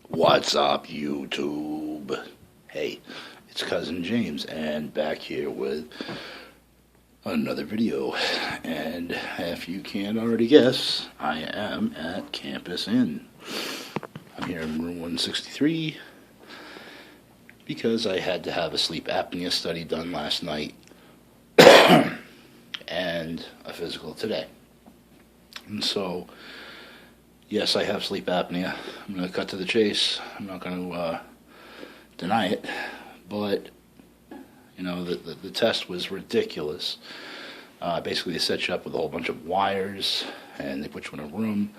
What's up, YouTube? Hey, it's Cousin James, and back here with another video. And if you can't already guess, I am at Campus Inn. I'm here in room 163 because I had to have a sleep apnea study done last night and a physical today. And so, yes, I have sleep apnea. I'm going to cut to the chase. I'm not going to deny it. But, you know, the test was ridiculous. Basically, they set you up with a whole bunch of wires, and they put you in a room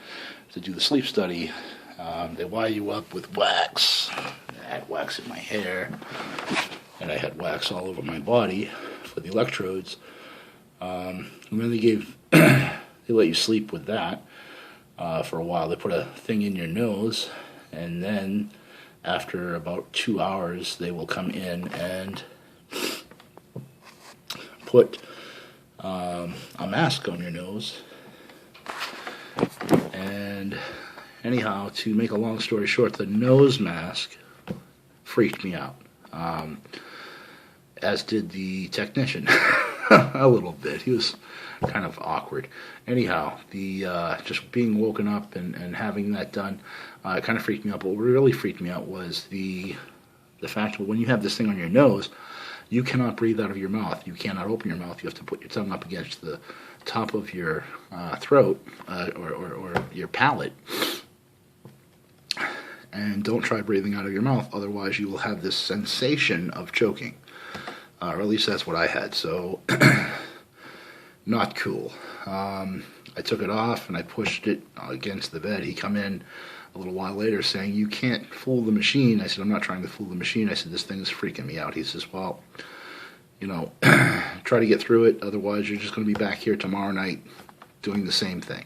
to do the sleep study. They wire you up with wax. I had wax in my hair, and I had wax all over my body for the electrodes. And then they let you sleep with that. For a while. They put a thing in your nose, and then after about 2 hours they will come in and put a mask on your nose. And anyhow, to make a long story short, the nose mask freaked me out, as did the technician. A little bit. He was kind of awkward. Anyhow, the just being woken up and having that done, it kind of freaked me out. But what really freaked me out was the fact that when you have this thing on your nose, you cannot breathe out of your mouth. You cannot open your mouth. You have to put your tongue up against the top of your throat or your palate. And don't try breathing out of your mouth, otherwise you will have this sensation of choking. Or at least that's what I had, so not cool. I took it off and I pushed it against the bed. He come in a little while later saying, "You can't fool the machine." I said, "I'm not trying to fool the machine." I said, "This thing is freaking me out." He says, "Well, you know, try to get through it, otherwise you're just going to be back here tomorrow night doing the same thing."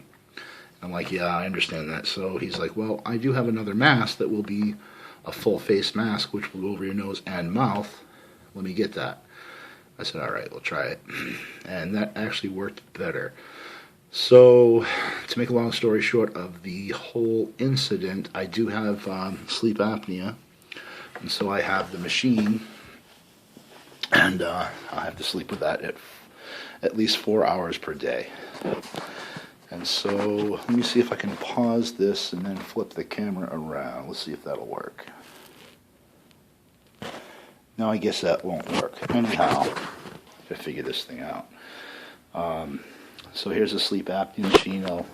I'm like, "Yeah, I understand that." So he's like, "Well, I do have another mask that will be a full face mask, which will go over your nose and mouth. Let me get that." I said, "All right, we'll try it." And that actually worked better. So, to make a long story short of the whole incident, I do have sleep apnea. And so I have the machine, and I have to sleep with that at least 4 hours per day. And so, let me see if I can pause this and then flip the camera around. Let's see if that'll work. No, I guess that won't work. Anyhow, to figure this thing out. So here's a sleep apnea machine. I'll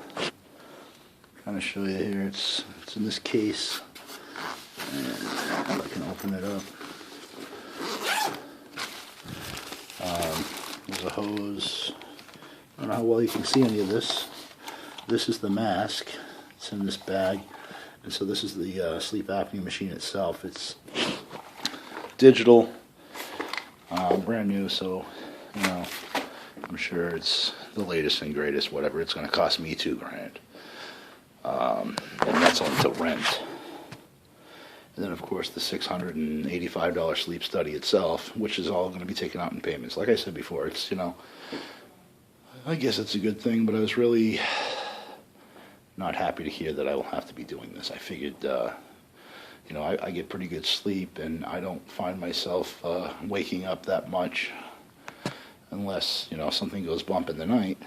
kind of show you here. It's in this case. And if I can open it up. There's a hose. I don't know how well you can see any of this. This is the mask. It's in this bag. And so this is the sleep apnea machine itself. It's digital, brand new, so, you know, I'm sure it's the latest and greatest, whatever. It's going to cost me $2,000. And that's only to rent. And then, of course, the $685 sleep study itself, which is all going to be taken out in payments. Like I said before, it's, you know, I guess it's a good thing, but I was really not happy to hear that I will have to be doing this. I figured, you know, I get pretty good sleep, and I don't find myself waking up that much unless, you know, something goes bump in the night.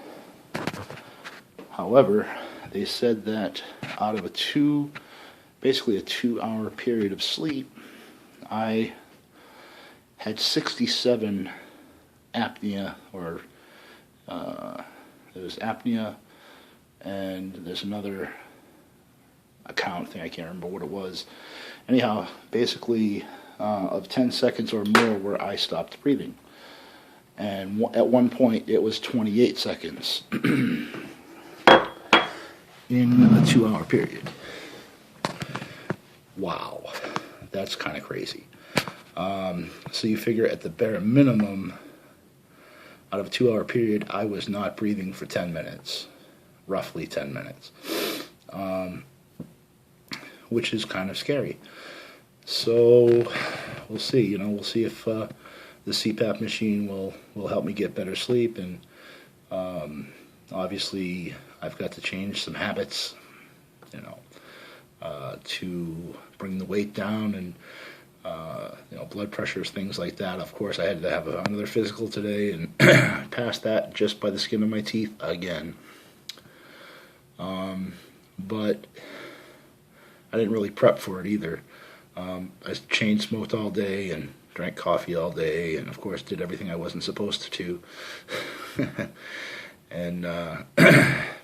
However, they said that out of basically a 2-hour period of sleep, I had 67 apnea, or there was apnea, and there's another account thing, I can't remember what it was. Anyhow, basically of 10 seconds or more where I stopped breathing. And at one point it was 28 seconds in a 2-hour period. Wow, that's kind of crazy. So you figure at the bare minimum, out of a 2-hour period, I was not breathing for 10 minutes, roughly 10 minutes. Which is kind of scary. So we'll see. You know, we'll see if the CPAP machine will help me get better sleep, and obviously I've got to change some habits, you know, to bring the weight down and blood pressures, things like that. Of course, I had to have another physical today, and passed that just by the skin of my teeth again. But I didn't really prep for it either. I chain smoked all day and drank coffee all day, and of course did everything I wasn't supposed to. And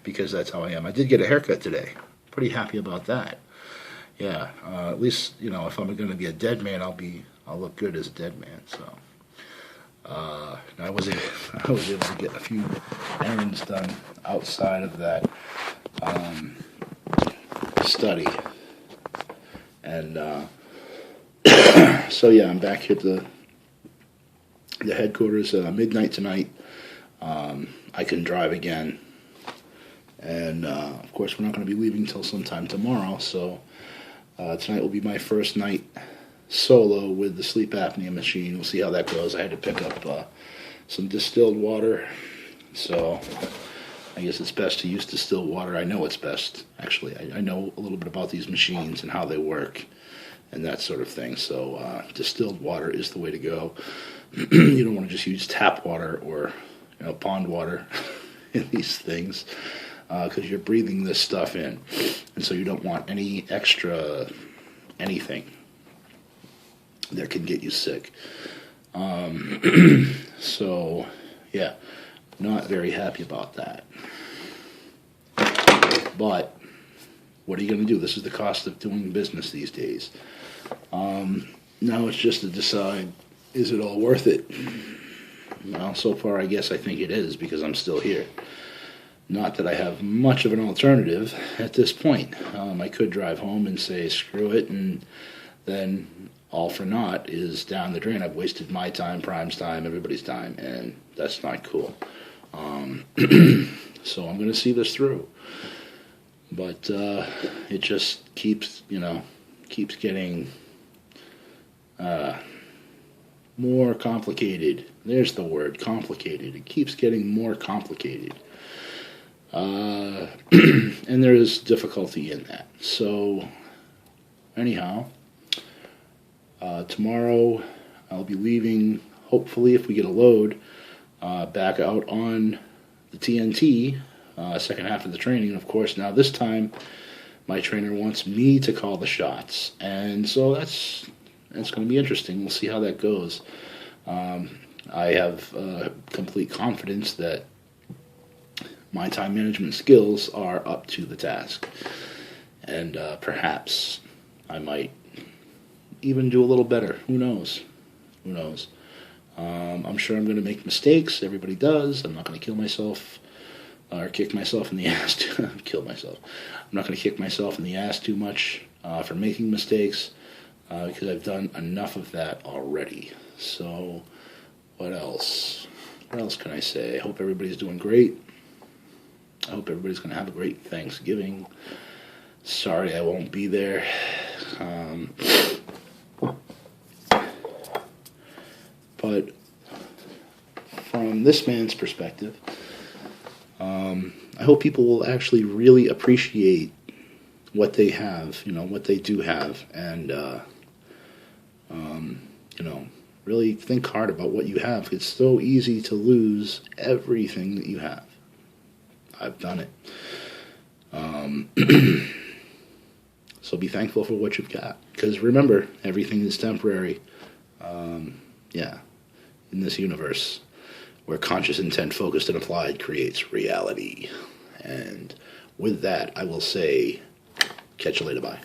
because that's how I am. I did get a haircut today. Pretty happy about that. Yeah, at least, if I'm going to be a dead man, I'll look good as a dead man. So I was able to get a few errands done outside of that study, and so yeah, I'm back here at the headquarters midnight tonight. I can drive again, and of course we're not going to be leaving till sometime tomorrow. So tonight will be my first night solo with the sleep apnea machine. We'll see how that goes. I had to pick up some distilled water, so I guess it's best to use distilled water. I know it's best, actually. I know a little bit about these machines and how they work and that sort of thing. So distilled water is the way to go. You don't want to just use tap water or pond water in these things, because you're breathing this stuff in, and so you don't want any extra anything that can get you sick. So yeah, not very happy about that. But what are you going to do? This is the cost of doing business these days. Now it's just to decide, is it all worth it? Well, so far I guess I think it is, because I'm still here. Not that I have much of an alternative at this point. I could drive home and say screw it, and then all for naught is down the drain. I've wasted my time, Prime's time, everybody's time, and that's not cool. So I'm going to see this through. But it just keeps getting more complicated. There's the word, complicated. It keeps getting more complicated. And there is difficulty in that. So, anyhow, tomorrow I'll be leaving, hopefully, if we get a load, back out on the TNT, second half of the training. And of course, now this time, my trainer wants me to call the shots. And so that's going to be interesting. We'll see how that goes. I have complete confidence that my time management skills are up to the task. And perhaps I might even do a little better. Who knows? Who knows? I'm sure I'm going to make mistakes. Everybody does. I'm not going to kill myself or kick myself in the ass. Kill myself. I'm not going to kick myself in the ass too much for making mistakes, because I've done enough of that already. So, what else? What else can I say? I hope everybody's doing great. I hope everybody's going to have a great Thanksgiving. Sorry I won't be there. But from this man's perspective, I hope people will actually really appreciate what they have, what they do have, and, really think hard about what you have. It's so easy to lose everything that you have. I've done it. So be thankful for what you've got. Because remember, everything is temporary. In this universe where conscious intent, focused and applied, creates reality. And with that, I will say, catch you later, bye.